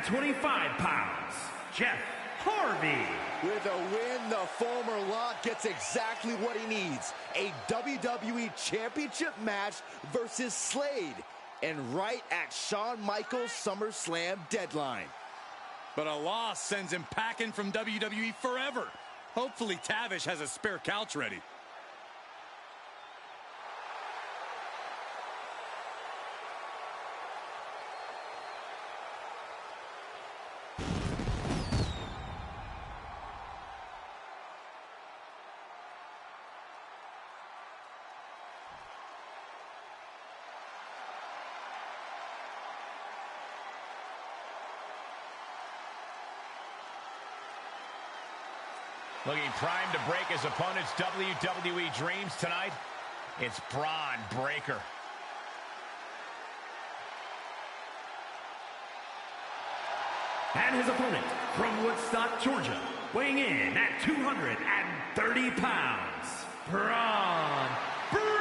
125 pounds, Jeff Harvey. With a win, the former Lock gets exactly what he needs. A WWE Championship match versus Slade. And right at Shawn Michaels' SummerSlam deadline. But a loss sends him packing from WWE forever. Hopefully Tavish has a spare couch ready. Looking primed to break his opponent's WWE dreams tonight, it's Braun Breaker. And his opponent from Woodstock, Georgia, weighing in at 230 pounds, Braun Breaker.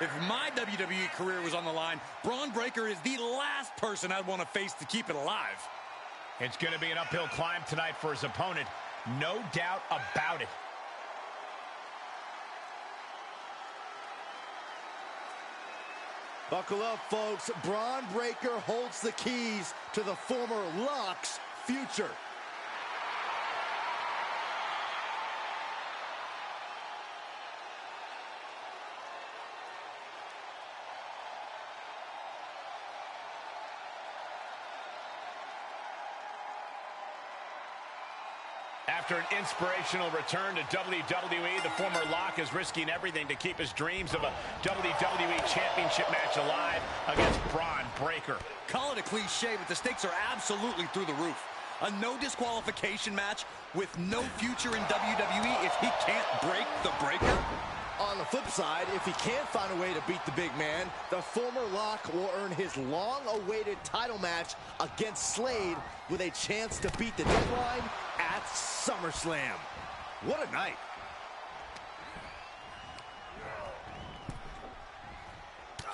If my WWE career was on the line, Braun Breaker is the last person I'd want to face to keep it alive. It's going to be an uphill climb tonight for his opponent. No doubt about it. Buckle up, folks. Braun Breaker holds the keys to the former Lock's future. After an inspirational return to WWE, the former Lock is risking everything to keep his dreams of a WWE Championship match alive against Braun Breaker. Call it a cliche, but the stakes are absolutely through the roof. A no disqualification match with no future in WWE if he can't break the Breaker. On the flip side, if he can't find a way to beat the big man, the former Lock will earn his long-awaited title match against Slade with a chance to beat the deadline at SummerSlam. What a night.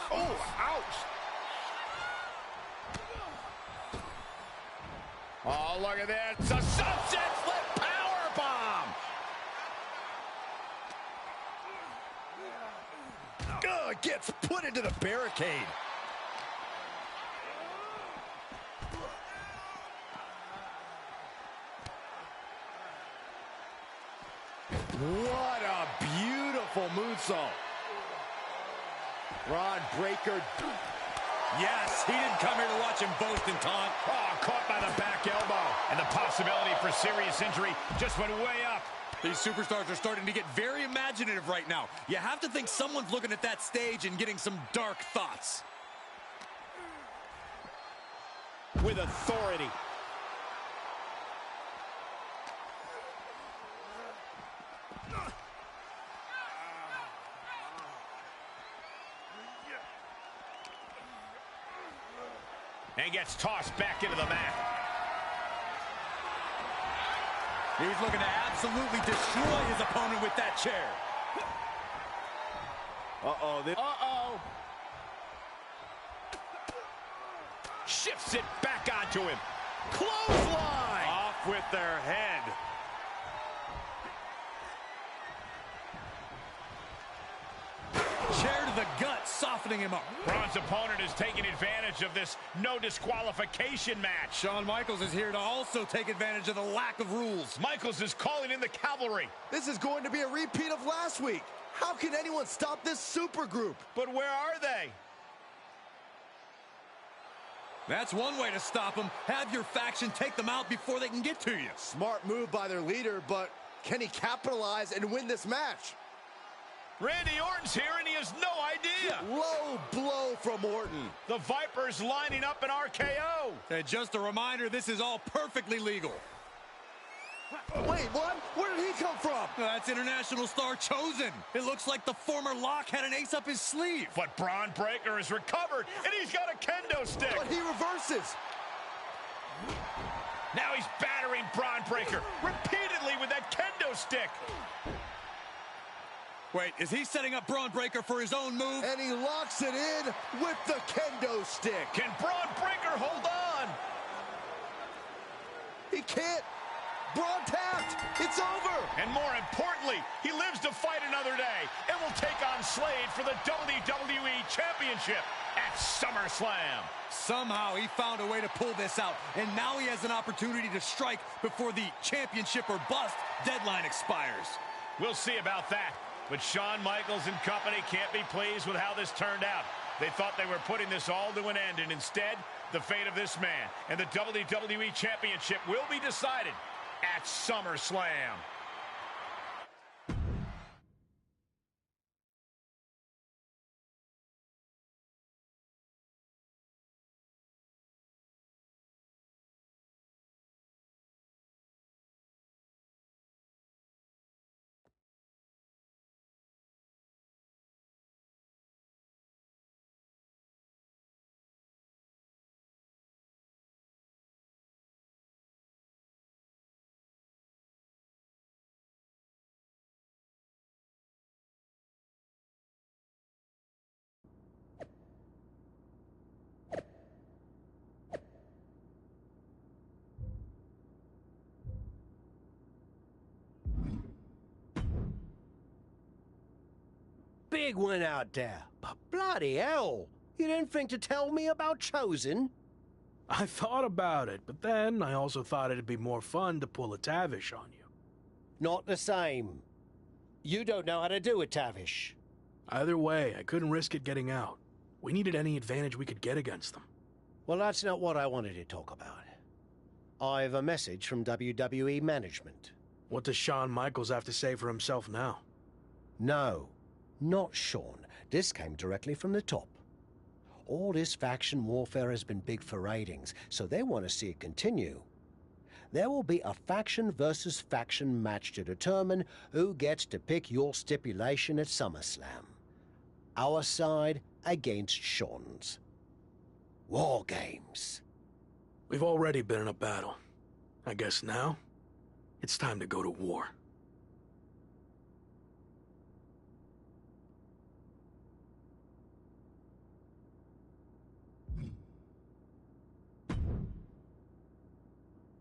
Oh, ouch. Oh, look at that. It's a sunset flip powerbomb. Gets put into the barricade. What a beautiful moonsault. Braun Breaker. Yes, he didn't come here to watch him boast and taunt. Oh, caught by the back elbow. And the possibility for serious injury just went way up. These superstars are starting to get very imaginative right now. You have to think someone's looking at that stage and getting some dark thoughts. With authority. And gets tossed back into the mat. He's looking to absolutely destroy his opponent with that chair. Uh-oh. Shifts it back onto him. Clothesline! Off with their head. Chair to the gut, softening him up. Braun's opponent is taking advantage of this no disqualification match. Shawn Michaels is here to also take advantage of the lack of rules. Michaels is calling in the cavalry. This is going to be a repeat of last week. How can anyone stop this super group? But where are they? That's one way to stop them. Have your faction take them out before they can get to you. Smart move by their leader, but can he capitalize and win this match? Randy Orton's here and he has no idea. Low blow from Orton. The Viper's lining up an RKO. And just a reminder, this is all perfectly legal. Wait, what? Where did he come from? That's international star Chosen. It looks like the former Lock had an ace up his sleeve. But Braun Breaker has recovered, and he's got a kendo stick. But he reverses. Now he's battering Braun Breaker repeatedly with that kendo stick. Wait, is he setting up Braun Breaker for his own move? And he locks it in with the kendo stick. Can Braun Breaker hold can't. Braun tapped. It's over. And more importantly, he lives to fight another day and will take on Slade for the WWE Championship at SummerSlam. Somehow he found a way to pull this out, and now he has an opportunity to strike before the championship or bust deadline expires. We'll see about that, but Shawn Michaels and company can't be pleased with how this turned out. They thought they were putting this all to an end, and instead, the fate of this man and the WWE Championship will be decided at SummerSlam. Big one out there, but bloody hell, you didn't think to tell me about Chosen? I thought about it, but then I also thought it'd be more fun to pull a Tavish on you. Not the same. You don't know how to do it, Tavish. Either way, I couldn't risk it getting out. We needed any advantage we could get against them. Well, that's not what I wanted to talk about. I have a message from WWE management. What does Shawn Michaels have to say for himself now? No, not Shawn. This came directly from the top. All this faction warfare has been big for ratings, so they want to see it continue. There will be a faction versus faction match to determine who gets to pick your stipulation at SummerSlam. Our side against Shawn's. War games. We've already been in a battle. I guess now, it's time to go to war.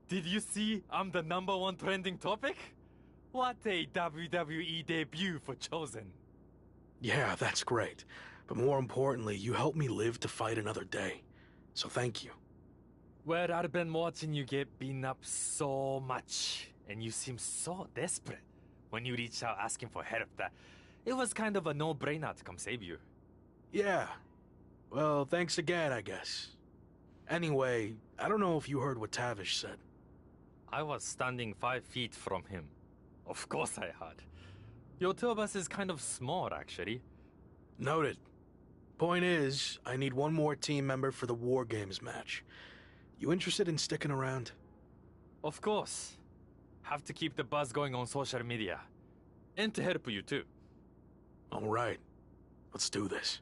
Did you see I'm the #1 trending topic? What a WWE debut for Chosen. Yeah, that's great. But more importantly, you helped me live to fight another day. So thank you. Well, I've been watching you get beaten up so much, and you seem so desperate when you reached out asking for help that it was kind of a no-brainer to come save you. Yeah. Well, thanks again, I guess. Anyway, I don't know if you heard what Tavish said. I was standing 5 feet from him. Of course I had. Your two of us is kind of small, actually. Noted. Point is, I need one more team member for the War Games match. You interested in sticking around? Of course. Have to keep the buzz going on social media. And to help you too. All right. Let's do this.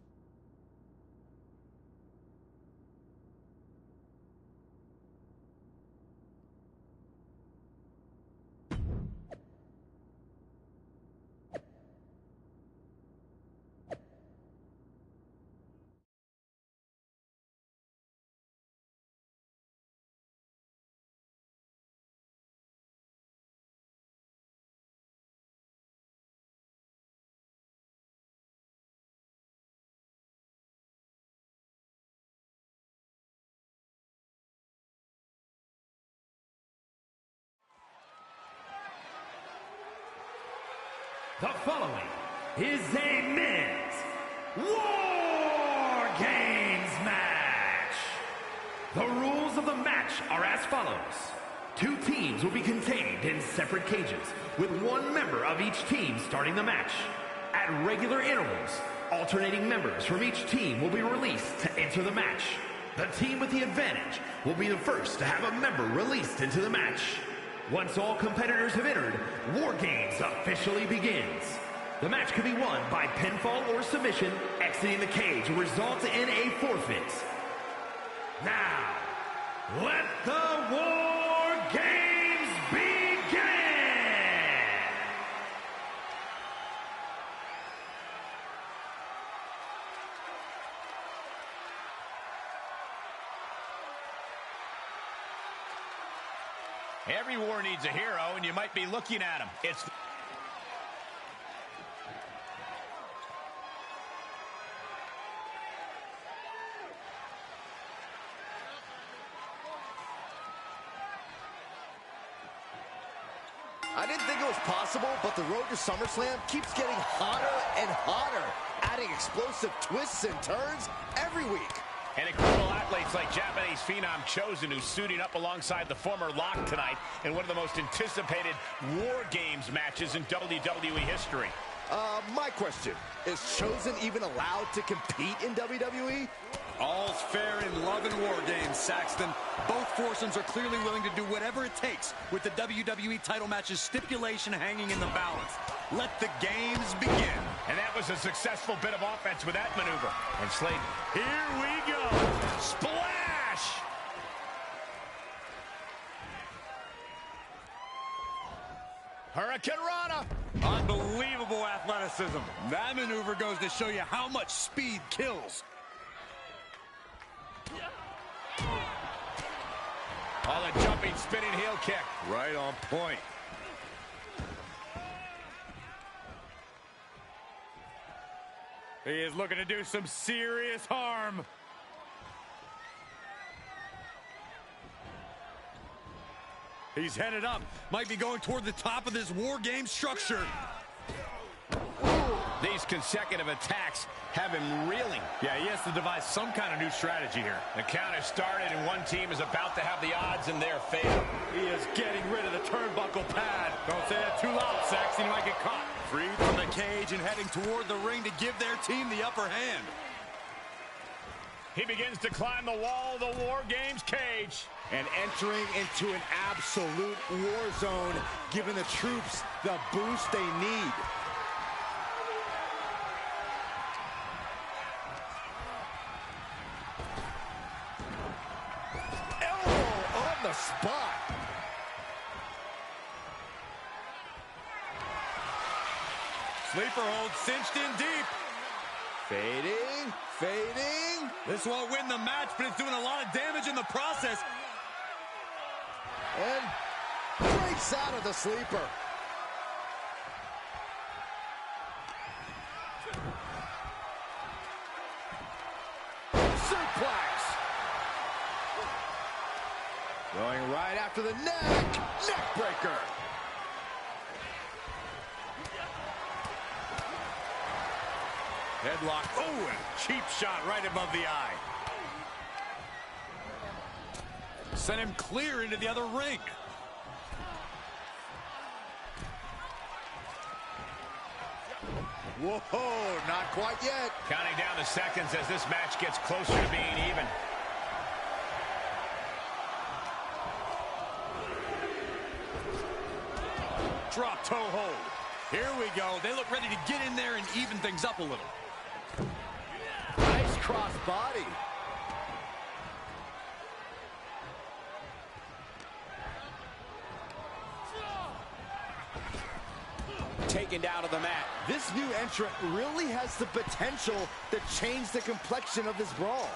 The following is a men's War Games match. The rules of the match are as follows. 2 teams will be contained in separate cages, with 1 member of each team starting the match. At regular intervals, alternating members from each team will be released to enter the match. The team with the advantage will be the first to have a member released into the match. Once all competitors have entered, War Games officially begins. The match can be won by pinfall or submission. Exiting the cage will result in a forfeit. Now, let the War Games begin! Every war needs a hero, and you might be looking at him. I didn't think it was possible, but the road to SummerSlam keeps getting hotter and hotter, adding explosive twists and turns every week. And incredible athletes like Japanese phenom Chosen, who's suiting up alongside the former Lock tonight in one of the most anticipated War Games matches in WWE history. My question, is Chosen even allowed to compete in WWE? All's fair in love and war games, Saxton. Both foursomes are clearly willing to do whatever it takes with the WWE title match's stipulation hanging in the balance. Let the games begin. And that was a successful bit of offense with that maneuver. And Slade, here we go. Splash! Hurricane Rana. Unbelievable athleticism. That maneuver goes to show you how much speed kills. Oh, the jumping, spinning heel kick. Right on point. He is looking to do some serious harm. He's headed up. Might be going toward the top of this War Game structure. These consecutive attacks have him reeling. Yeah, he has to devise some kind of new strategy here. The count has started, and one team is about to have the odds in their favor. He is getting rid of the turnbuckle pad. Don't say that too loud, Saxton. You might get caught. Freed from the cage and heading toward the ring to give their team the upper hand. He begins to climb the wall of the War Games cage. And entering into an absolute war zone, giving the troops the boost they need. Elbow on the spot. Sleeper hold cinched in deep. Fading, fading. This won't win the match, but it's doing a lot of damage in the process. And breaks out of the sleeper. Suplex. Going right after the neck. Neck breaker. Headlock. Oh, and cheap shot right above the eye. Sent him clear into the other ring. Whoa, not quite yet. Counting down the seconds as this match gets closer to being even. Drop toe hold. Here we go. They look ready to get in there and even things up a little. Nice cross body. Taken down to the mat. This new entrant really has the potential to change the complexion of this brawl.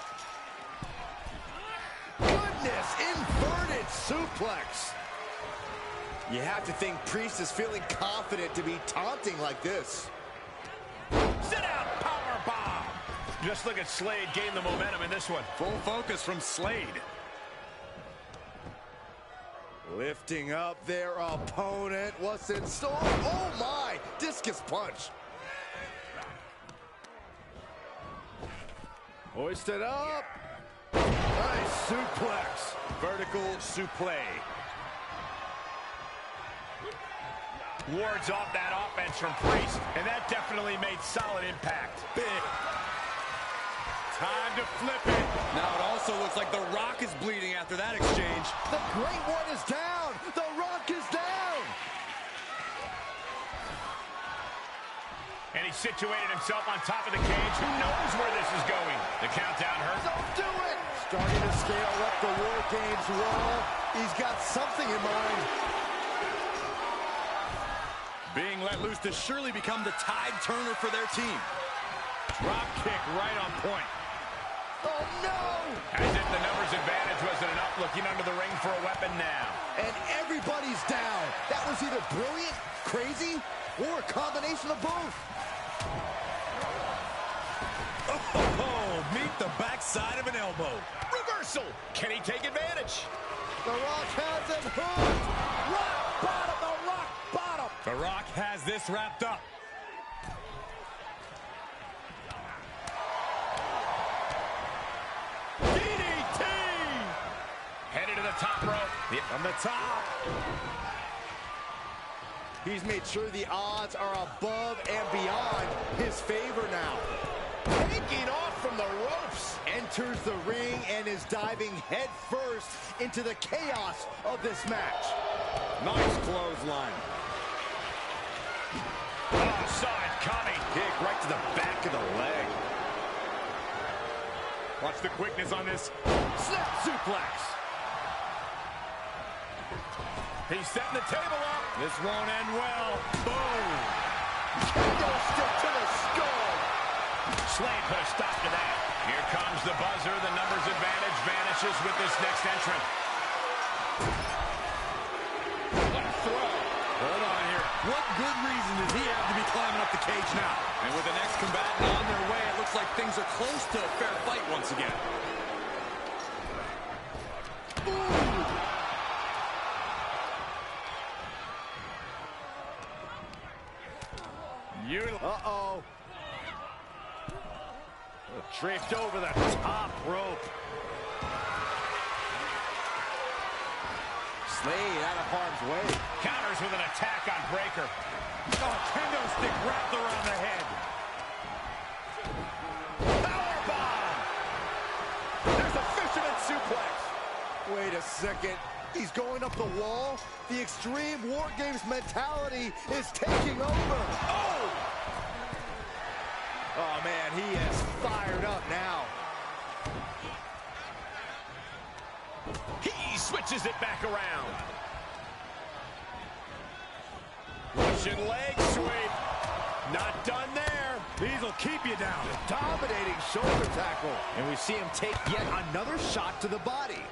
Goodness, inverted suplex. You have to think Priest is feeling confident to be taunting like this. Sit out, power bomb. Just look at Slade gain the momentum in this one. Full focus from Slade. Lifting up their opponent. What's in store? Oh my! Discus punch. Hoisted up. Nice suplex. Vertical suplex. Wards off that offense from Priest, and that definitely made solid impact. Big. Time to flip it. Now it also looks like The Rock is bleeding after that exchange. The Great One is down. The Rock is down. And he situated himself on top of the cage. Who knows where this is going? The countdown hurt. Don't do it. Starting to scale up the War Games wall. He's got something in mind. Being let loose to surely become the tide turner for their team. Drop kick right on point. Oh, no! As if the numbers advantage wasn't enough, looking under the ring for a weapon now. And everybody is either brilliant, crazy, or a combination of both. Oh, meet the backside of an elbow. Reversal. Can he take advantage? The Rock has him hooked. Rock bottom, the Rock bottom. The Rock has this wrapped up. DDT! Headed to the top rope. From the top. He's made sure the odds are above and beyond his favor now. Taking off from the ropes. Enters the ring and is diving head first into the chaos of this match. Nice clothesline. Oh, saw it coming. Kick right to the back of the leg. Watch the quickness on this. Snap suplex. He's setting the table up. This won't end well. Boom. Kendo stick to the skull. Slade put a stop to that. Here comes the buzzer. The numbers advantage vanishes with this next entrant. What a throw. Hold on here. What good reason does he have to be climbing up the cage now? And with the next combatant on their way, it looks like things are close to a fair fight once again. Uh-oh. Draped over the top rope. Slade out of harm's way. Counters with an attack on Breaker. Oh, kendo stick wrapped around the head. Powerbomb! There's a fisherman suplex. Wait a second. He's going up the wall. The Extreme War Games mentality is taking over. Oh! Oh, man, he is fired up now. He switches it back around. Russian leg sweep. Not done there. These will keep you down. Dominating shoulder tackle. And we see him take yet another shot to the body.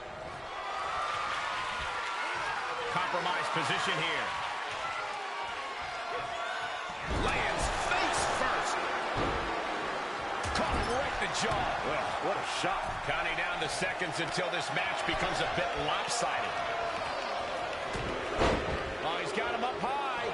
Compromised position here. Lands face first. Caught him right in the jaw. Well, what a shot. Counting down the seconds until this match becomes a bit lopsided. Oh, he's got him up high.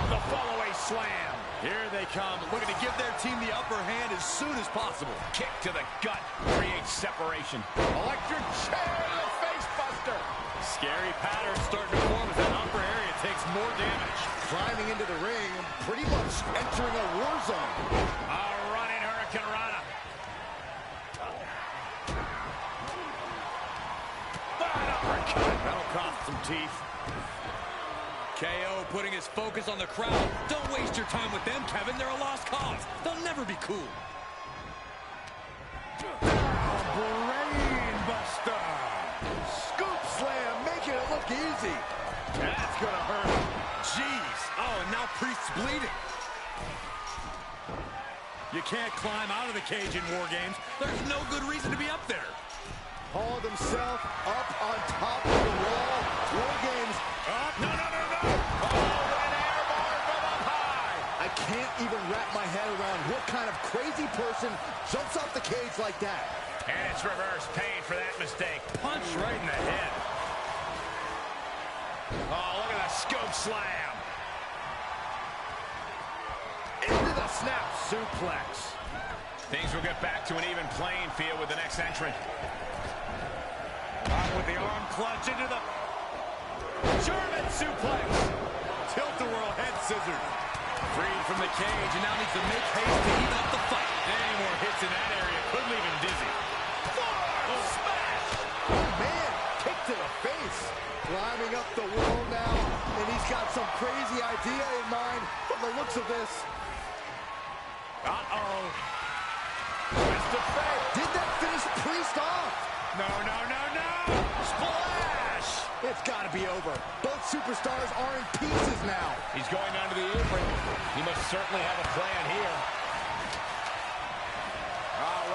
The fallaway slam. Here they come, looking to give their team the upper hand as soon as possible. Kick to the gut creates separation. Electric chair to the face buster. Scary pattern starting to form as that upper area takes more damage. Climbing into the ring, pretty much entering a war zone. A running Hurricane Rana. An uppercut. That'll cost some teeth. KO putting his focus on the crowd. Don't waste your time with them, Kevin. They're a lost cause. They'll never be cool. Brain buster. Scoop slam, making it look easy. That's gonna hurt. Jeez. Oh, and now Priest's bleeding. You can't climb out of the cage in War Games. There's no good reason to be up there. Hauled himself up on top of the wall. War Games. Up. No, no, no, no. Oh, an airborne from up high. I can't even wrap my head around what kind of crazy person jumps off the cage like that. And it's reverse pain for that mistake. Punch right in the head. Oh, look at that scoop slam. Into the snap suplex. Things will get back to an even playing field with the next entrant. With the arm clutch into the German suplex. tilt-a-whirl head scissors. Freed from the cage and now needs to make haste to even up the fight. Any more hits in that area could leave him dizzy. Smash. Oh, man, kick to the face. Climbing up the wall now, and he's got some crazy idea in mind from the looks of this. Uh-oh. Twist of fate. Did that finish Priest off? No, no, no, no. Splash. It's got to be over. Both superstars are in pieces now. He's going under the apron. He must certainly have a plan here.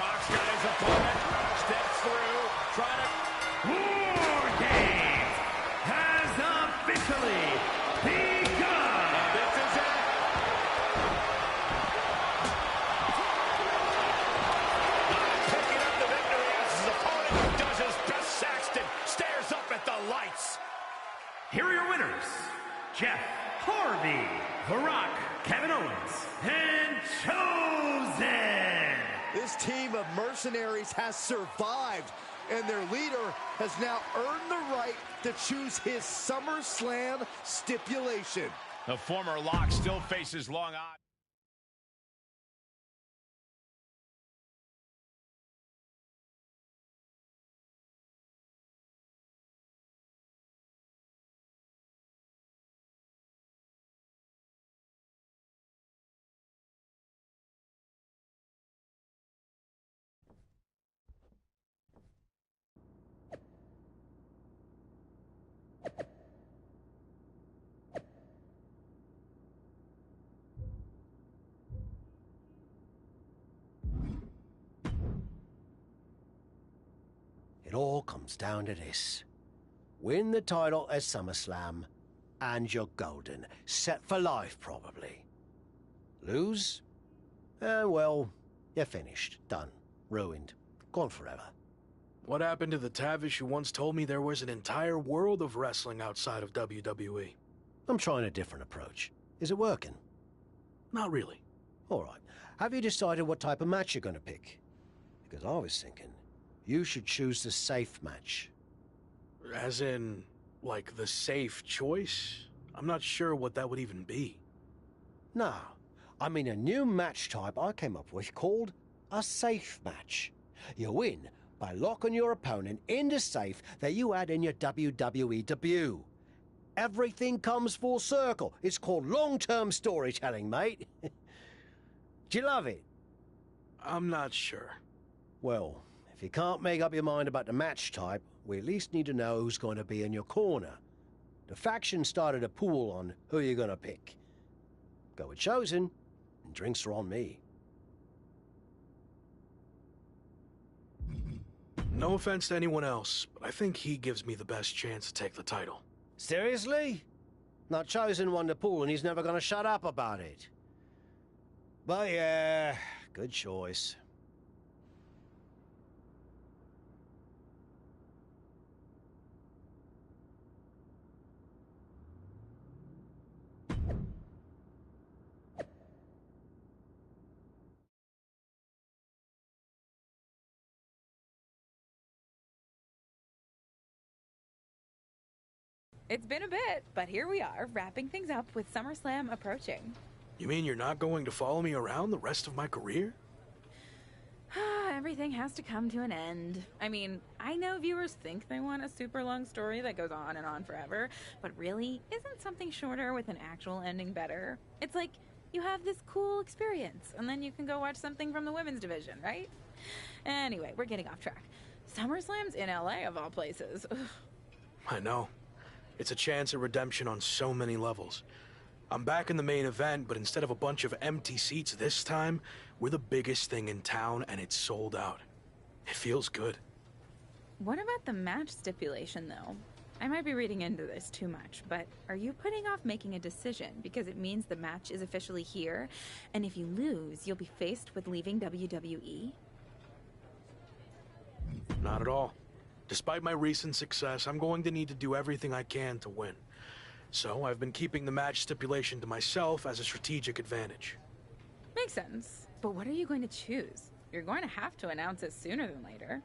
Rock's got his opponent. Steps through. Trying to... War Games has officially Here are your winners, Jeff Harvey, The Rock, Kevin Owens, and Chosen. This team of mercenaries has survived, and their leader has now earned the right to choose his SummerSlam stipulation. The former Lock still faces long odds. It all comes down to this. Win the title at SummerSlam, and you're golden. Set for life, probably. Lose? Well, you're finished. Done. Ruined. Gone forever. What happened to the Tavish who once told me there was an entire world of wrestling outside of WWE? I'm trying a different approach. Is it working? Not really. All right. Have you decided what type of match you're going to pick? Because I was thinking you should choose the safe match. As in, like, the safe choice? I'm not sure what that would even be. No. I mean a new match type I came up with called a safe match. You win by locking your opponent in the safe that you had in your WWE debut. Everything comes full circle. It's called long-term storytelling, mate. Do you love it? I'm not sure. Well, if you can't make up your mind about the match type, we at least need to know who's going to be in your corner. The faction started a pool on who you're going to pick. Go with Chosen, and drinks are on me. No offense to anyone else, but I think he gives me the best chance to take the title. Seriously? Not Chosen won the pool and he's never going to shut up about it. But yeah, good choice. It's been a bit, but here we are, wrapping things up with SummerSlam approaching. You mean you're not going to follow me around the rest of my career? Everything has to come to an end. I mean, I know viewers think they want a super long story that goes on and on forever, but really, isn't something shorter with an actual ending better? It's like you have this cool experience, and then you can go watch something from the women's division, right? Anyway, we're getting off track. SummerSlam's in LA, of all places. Ugh. I know. It's a chance at redemption on so many levels. I'm back in the main event, but instead of a bunch of empty seats this time, we're the biggest thing in town and it's sold out. It feels good. What about the match stipulation, though? I might be reading into this too much, but are you putting off making a decision because it means the match is officially here, and if you lose, you'll be faced with leaving WWE? Not at all. Despite my recent success, I'm going to need to do everything I can to win. So I've been keeping the match stipulation to myself as a strategic advantage. Makes sense. But what are you going to choose? You're going to have to announce it sooner than later.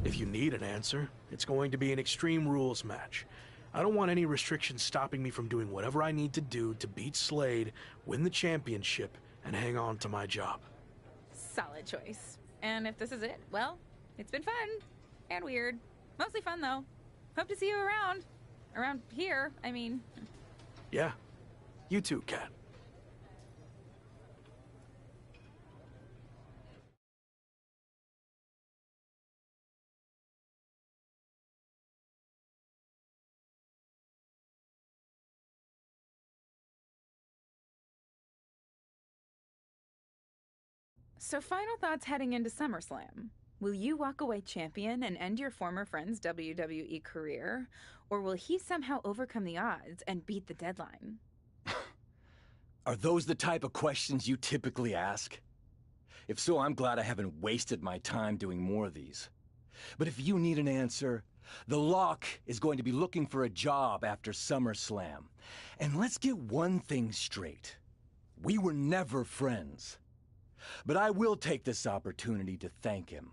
If you need an answer, it's going to be an Extreme Rules match. I don't want any restrictions stopping me from doing whatever I need to do to beat Slade, win the championship, and hang on to my job. Solid choice. And if this is it, well, it's been fun. And weird. Mostly fun, though. Hope to see you around. Around here, I mean. Yeah. You too, Kat. So final thoughts heading into SummerSlam. Will you walk away champion and end your former friend's WWE career? Or will he somehow overcome the odds and beat the deadline? Are those the type of questions you typically ask? If so, I'm glad I haven't wasted my time doing more of these. But if you need an answer, the Lock is going to be looking for a job after SummerSlam. And let's get one thing straight. We were never friends. But I will take this opportunity to thank him.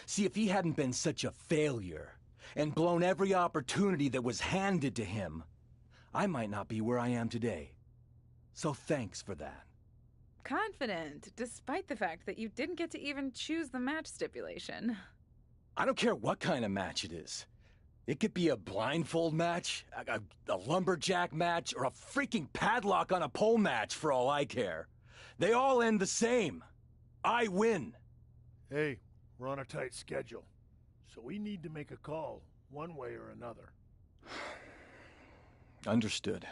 See, if he hadn't been such a failure and blown every opportunity that was handed to him, I might not be where I am today. So thanks for that. Confident, despite the fact that you didn't get to even choose the match stipulation. I don't care what kind of match it is. It could be a blindfold match, a lumberjack match, or a freaking padlock on a pole match for all I care. They all end the same. I win. Hey, we're on a tight schedule, so we need to make a call one way or another. Understood.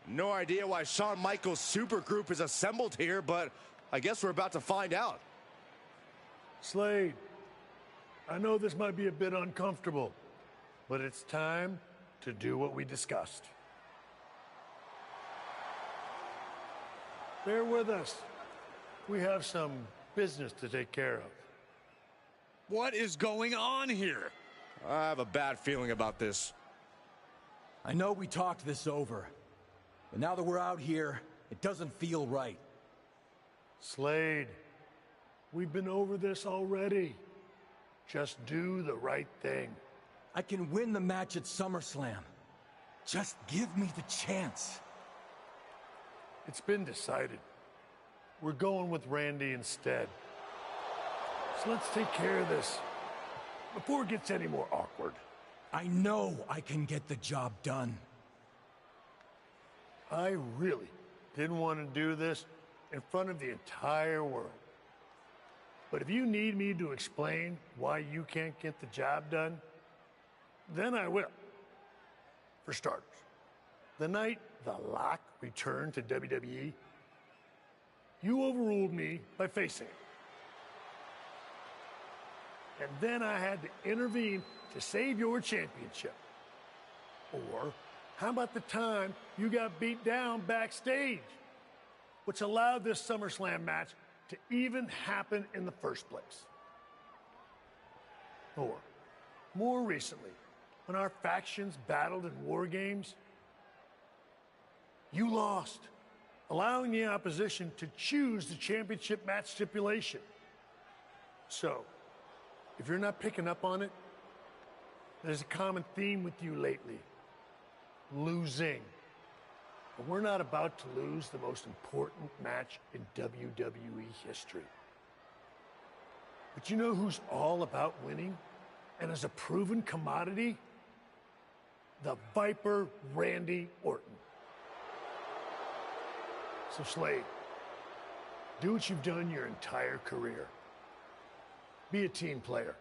No idea why Shawn Michaels' supergroup is assembled here, but I guess we're about to find out. Slade, I know this might be a bit uncomfortable, but it's time to do what we discussed. Bear with us. We have some business to take care of. What is going on here? I have a bad feeling about this. I know we talked this over, but now that we're out here, it doesn't feel right. Slade, we've been over this already. Just do the right thing. I can win the match at SummerSlam. Just give me the chance. It's been decided. We're going with Randy instead. So let's take care of this before it gets any more awkward. I know I can get the job done. I really didn't want to do this in front of the entire world. But if you need me to explain why you can't get the job done, then I will. For starters, the night The Lock returned to WWE, you overruled me by facing it. And then I had to intervene to save your championship. Or how about the time you got beat down backstage, which allowed this SummerSlam match to even happen in the first place? Or, more recently, when our factions battled in war games, you lost, allowing the opposition to choose the championship match stipulation. So, if you're not picking up on it, there's a common theme with you lately. Losing. But we're not about to lose the most important match in WWE history. But you know who's all about winning and is a proven commodity? The Viper Randy Orton. So Slade, do what you've done your entire career. Be a team player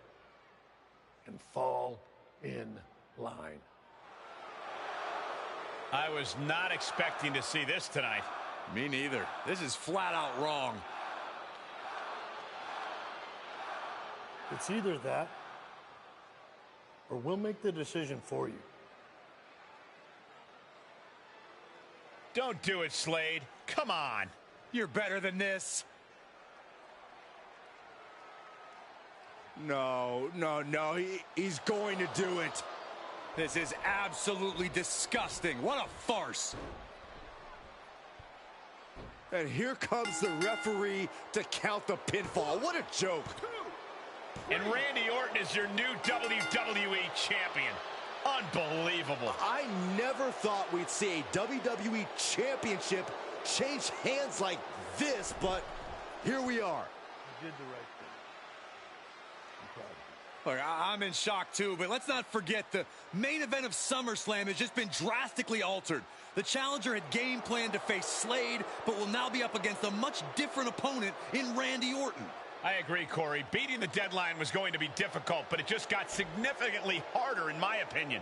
and fall in line. I was not expecting to see this tonight. Me neither. This is flat out wrong. It's either that, or we'll make the decision for you. Don't do it, Slade. Come on. You're better than this. No, he's going to do it. This is absolutely disgusting. What a farce. And here comes the referee to count the pinfall. What a joke. And Randy Orton is your new WWE champion. Unbelievable. I never thought we'd see a WWE championship change hands like this, but here we are. You did the right thing. I'm proud of Look, I'm in shock too, but let's not forget the main event of SummerSlam has just been drastically altered. The challenger had game planned to face Slade, but will now be up against a much different opponent in Randy Orton. I agree, Corey. Beating the deadline was going to be difficult, but it just got significantly harder in my opinion.